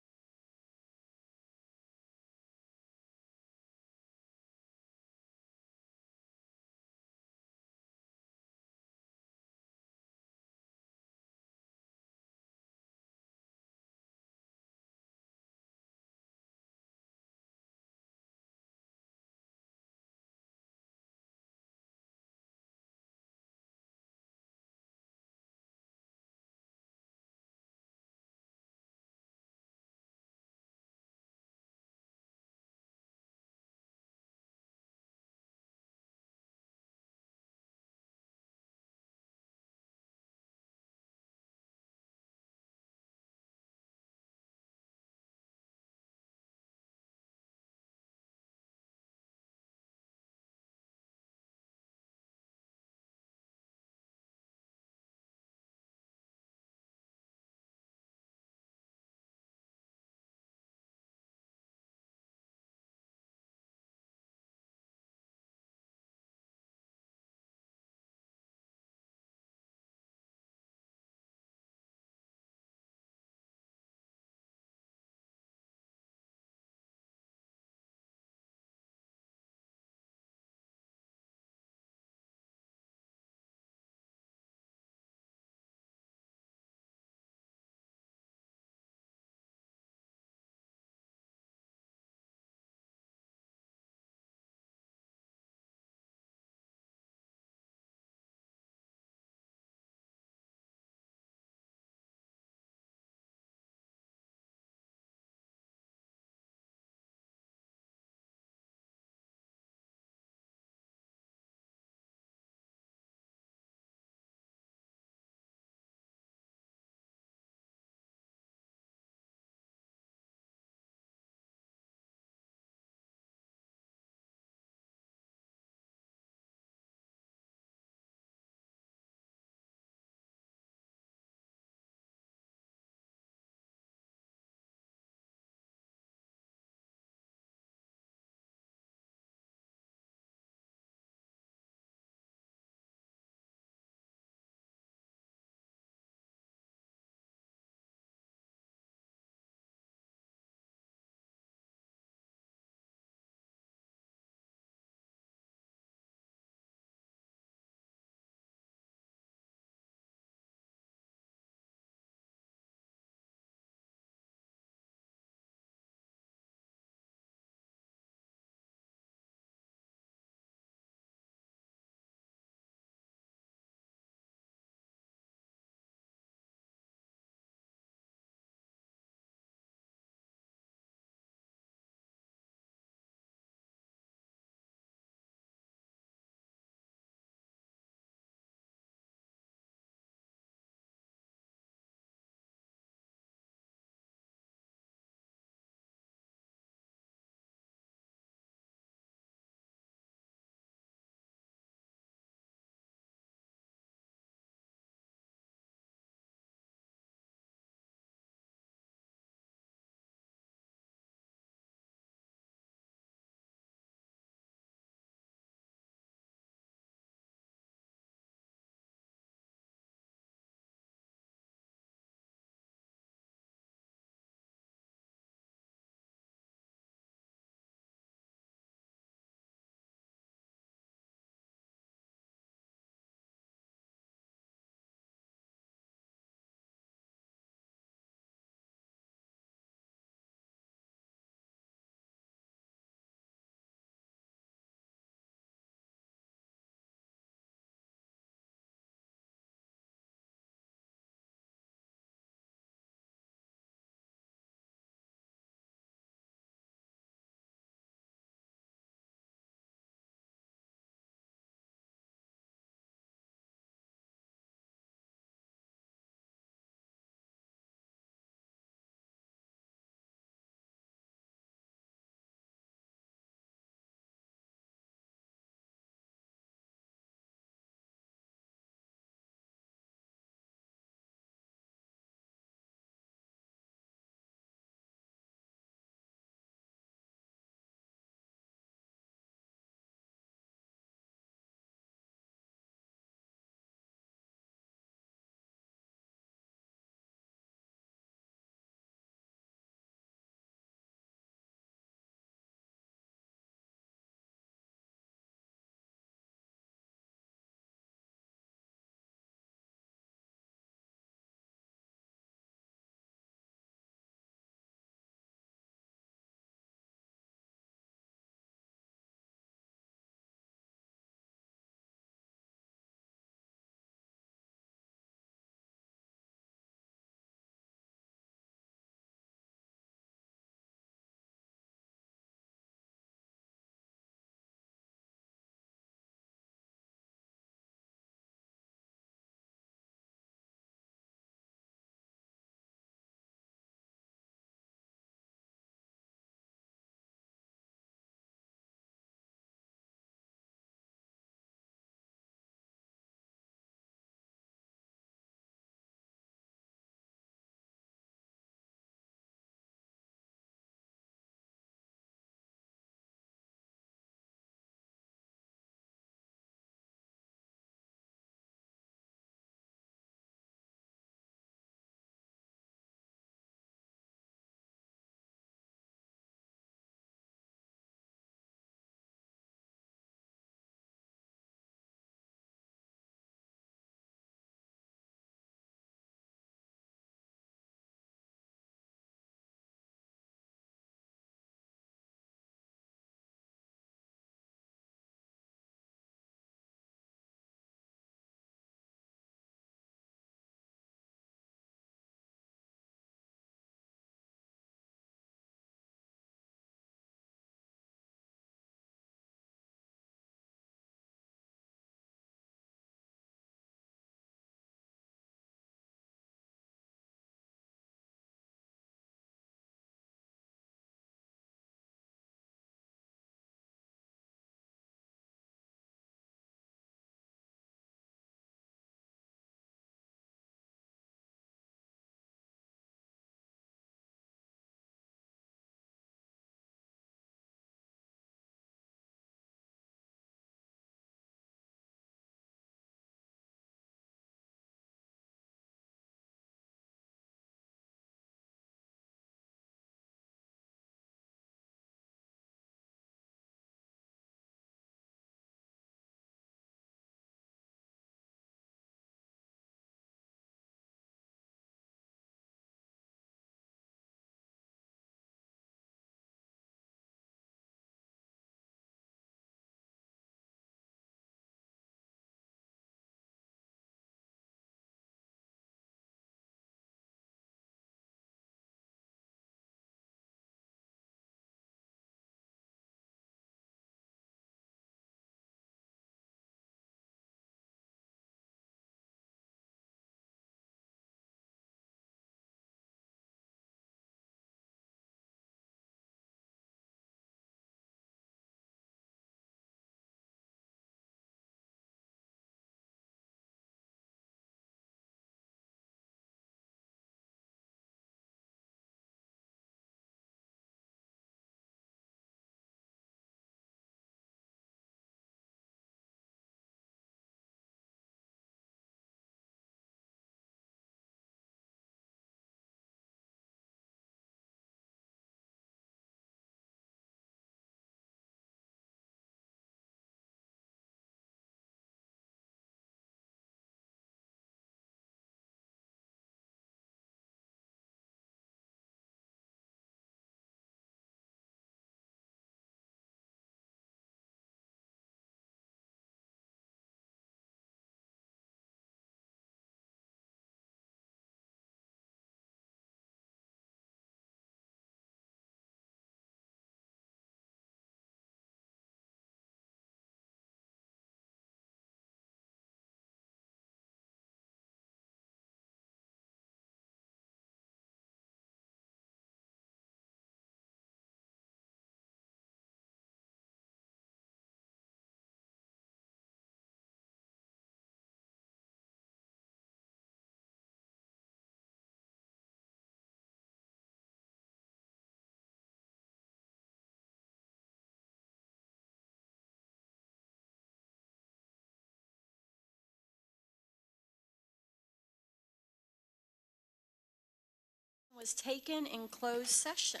Was taken in closed session.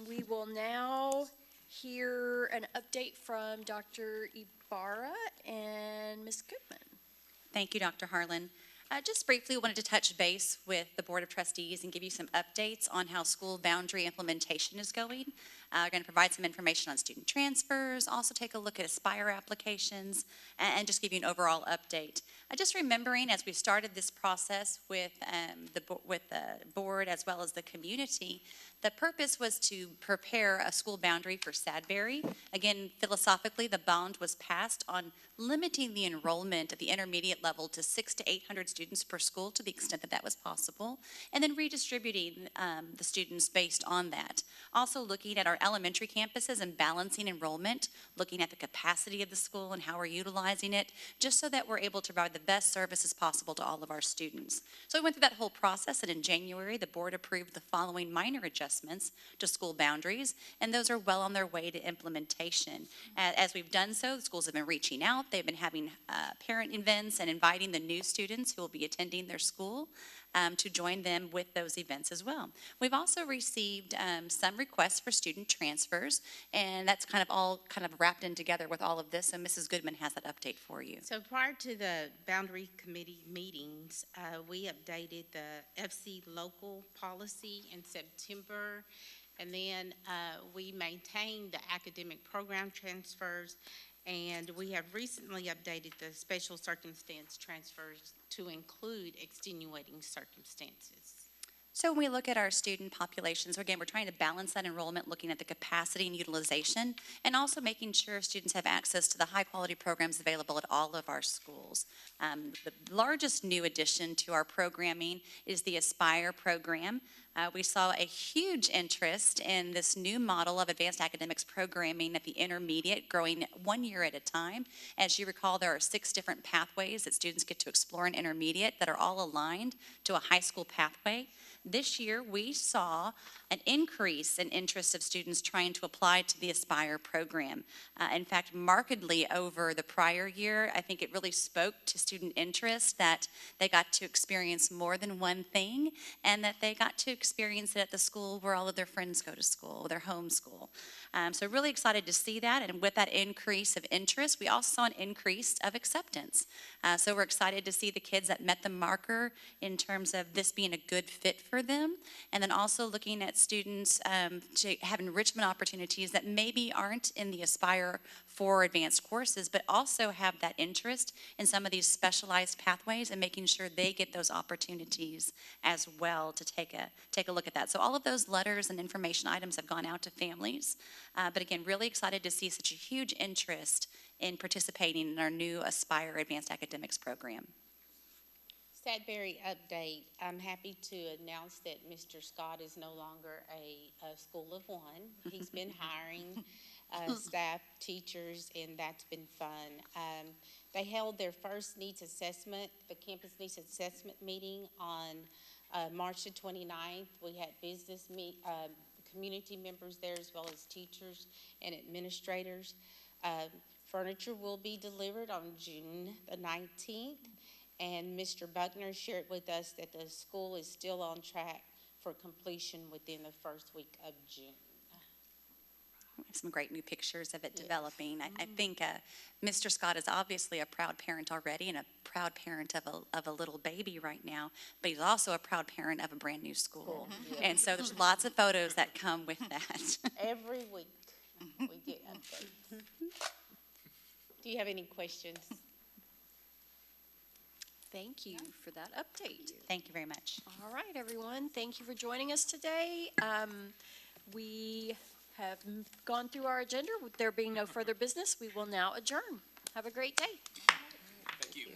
We will now hear an update from Dr. Ibarra and Ms. Goodman.
Thank you, Dr. Harlan. Just briefly wanted to touch base with the Board of Trustees and give you some updates on how school boundary implementation is going. We're going to provide some information on student transfers, also take a look at Aspire applications, and just give you an overall update. Just remembering as we started this process with the board as well as the community, the purpose was to prepare a school boundary for Sadbury. Again, philosophically, the bond was passed on limiting the enrollment at the intermediate level to 600 to 800 students per school to the extent that that was possible, and then redistributing the students based on that. Also looking at our elementary campuses and balancing enrollment, looking at the capacity of the school and how we're utilizing it, just so that we're able to provide the best services possible to all of our students. So we went through that whole process, and in January, the board approved the following minor adjustments to school boundaries, and those are well on their way to implementation. As we've done so, the schools have been reaching out. They've been having parent events and inviting the new students who will be attending their school to join them with those events as well. We've also received some requests for student transfers, and that's kind of wrapped in together with all of this, so Mrs. Goodman has that update for you.
So prior to the boundary committee meetings, we updated the FC local policy in September, and then we maintained the academic program transfers, and we have recently updated the special circumstance transfers to include extenuating circumstances.
So when we look at our student populations, again, we're trying to balance that enrollment, looking at the capacity and utilization, and also making sure students have access to the high-quality programs available at all of our schools. The largest new addition to our programming is the Aspire program. We saw a huge interest in this new model of advanced academics programming at the intermediate, growing 1 year at a time. As you recall, there are 6 different pathways that students get to explore in intermediate that are all aligned to a high school pathway. This year, we saw an increase in interest of students trying to apply to the Aspire program. In fact, markedly over the prior year, I think it really spoke to student interest that they got to experience more than one thing, and that they got to experience it at the school where all of their friends go to school, their home school. So really excited to see that, and with that increase of interest, we also saw an increase of acceptance. So we're excited to see the kids that met the marker in terms of this being a good fit for them, and then also looking at students to have enrichment opportunities that maybe aren't in the Aspire for advanced courses, but also have that interest in some of these specialized pathways and making sure they get those opportunities as well to take a look at that. So all of those letters and information items have gone out to families. But again, really excited to see such a huge interest in participating in our new Aspire Advanced Academics program.
Sadbury update, I'm happy to announce that Mr. Scott is no longer a school of one. He's been hiring staff, teachers, and that's been fun. They held their first needs assessment, the campus needs assessment meeting on March the 29th. We had community members there as well as teachers and administrators. Furniture will be delivered on June the 19th. And Mr. Buckner shared with us that the school is still on track for completion within the first week of June.
We have some great new pictures of it developing. I think Mr. Scott is obviously a proud parent already and a proud parent of a little baby right now, but he's also a proud parent of a brand new school. And so there's lots of photos that come with that.
Every week we get updates. Do you have any questions?
Thank you for that update.
Thank you very much.
All right, everyone. Thank you for joining us today. We have gone through our agenda. With there being no further business, we will now adjourn. Have a great day.
Thank you.